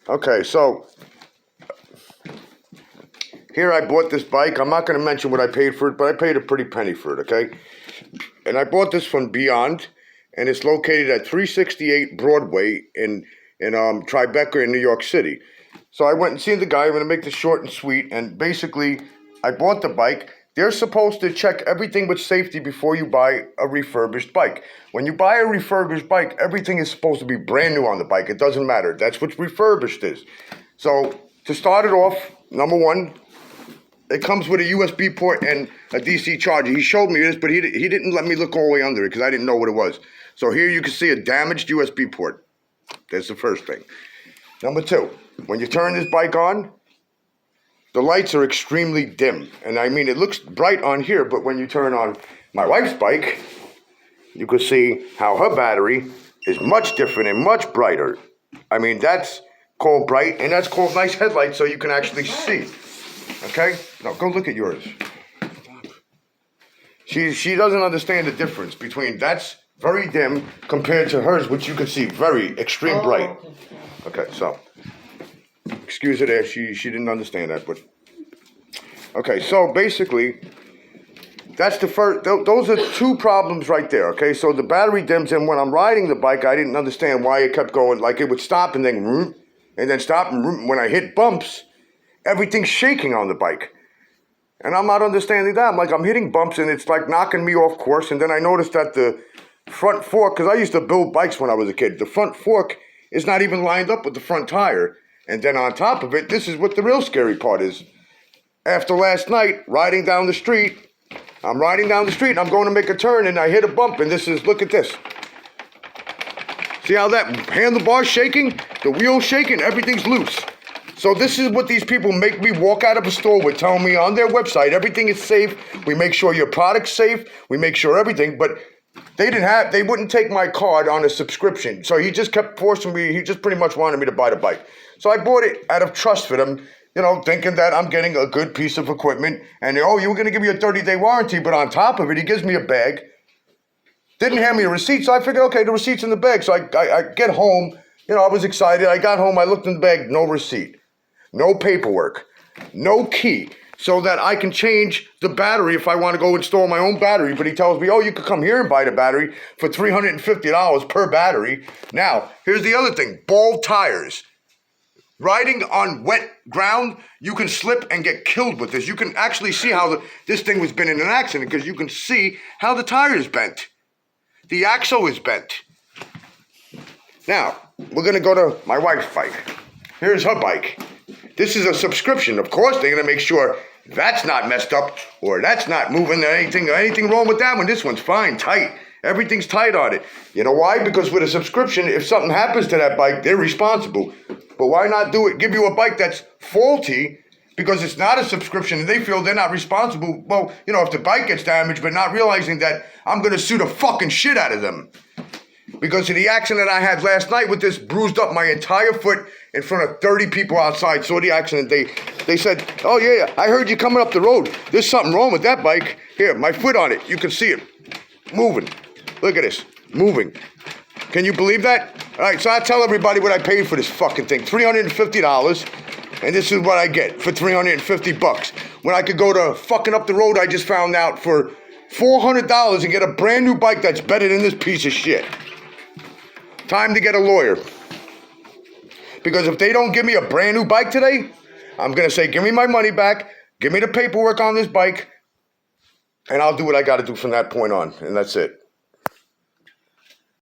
Okay, so here I bought this bike. I'm not going to mention what I paid for it, but I paid a pretty penny for it, okay? And I bought this from Beyond, and it's located at 368 Broadway in Tribeca in New York City. So I went and seen the guy. I'm going to make this short and sweet, and basically I bought the bike. They're supposed to check everything with safety before you buy a refurbished bike. When you buy a refurbished bike, everything is supposed to be brand new on the bike. It doesn't matter. That's what refurbished is. So to start it off, number one, it comes with a USB port and a DC charger. He showed me this, but he didn't let me look all the way under it because I didn't know what it was. So here you can see a damaged USB port. That's the first thing. Number two, when you turn this bike on, the lights are extremely dim. And I mean, it looks bright on here, but when you turn on my wife's bike, you can see how her battery is much different and much brighter. I mean, that's called bright, and that's called nice headlights, so you can actually see. Okay? Now, go look at yours. She doesn't understand the difference between that's very dim compared to hers, which you can see very extreme bright. Okay, so excuse her there. She didn't understand that, but okay. So basically, that's the first. Those are two problems right there. Okay, so the battery dims, and when I'm riding the bike, I didn't understand why it kept going. Like it would stop and then stop, and when I hit bumps, everything's shaking on the bike. And I'm not understanding that. I'm like, I'm hitting bumps and it's like knocking me off course. And then I noticed that the front fork, because I used to build bikes when I was a kid, the front fork is not even lined up with the front tire. And then on top of it, this is what the real scary part is. After last night, riding down the street, I'm riding down the street and I'm going to make a turn and I hit a bump. And look at this. See how that handlebar's shaking? The wheel's shaking, everything's loose. So this is what these people make me walk out of a store with, telling me on their website, everything is safe. We make sure your product's safe. We make sure everything, but they wouldn't take my card on a subscription. So he just kept forcing me. He just pretty much wanted me to buy the bike. So I bought it out of trust for them, thinking that I'm getting a good piece of equipment. And, you were going to give me a 30-day warranty, but on top of it, he gives me a bag. Didn't hand me a receipt, so I figured, okay, the receipt's in the bag. So I get home. I was excited. I got home. I looked in the bag, no receipt. No paperwork, no key, so that I can change the battery if I want to go install my own battery. But he tells me, you could come here and buy the battery for $350 per battery. Now, here's the other thing, bald tires. Riding on wet ground, you can slip and get killed with this. You can actually see how this thing was been in an accident because you can see how the tire is bent. The axle is bent. Now, we're going to go to my wife's bike. Here's her bike. This is a subscription. Of course, they're going to make sure that's not messed up or that's not moving or anything wrong with that one. This one's fine, tight. Everything's tight on it. You know why? Because with a subscription, if something happens to that bike, they're responsible. But why not give you a bike that's faulty because it's not a subscription and they feel they're not responsible? Well, if the bike gets damaged, but not realizing that I'm going to sue the fucking shit out of them. Because of the accident I had last night with this, bruised up my entire foot in front of 30 people outside. Saw the accident. They said, oh yeah, I heard you coming up the road. There's something wrong with that bike. Here, my foot on it. You can see it moving. Look at this, moving. Can you believe that? All right, so I tell everybody what I paid for this fucking thing, $350, and this is what I get for $350. When I could go to fucking up the road, I just found out, for $400 and get a brand new bike that's better than this piece of shit. Time to get a lawyer. Because if they don't give me a brand new bike today, I'm going to say, give me my money back, give me the paperwork on this bike, and I'll do what I got to do from that point on, and that's it.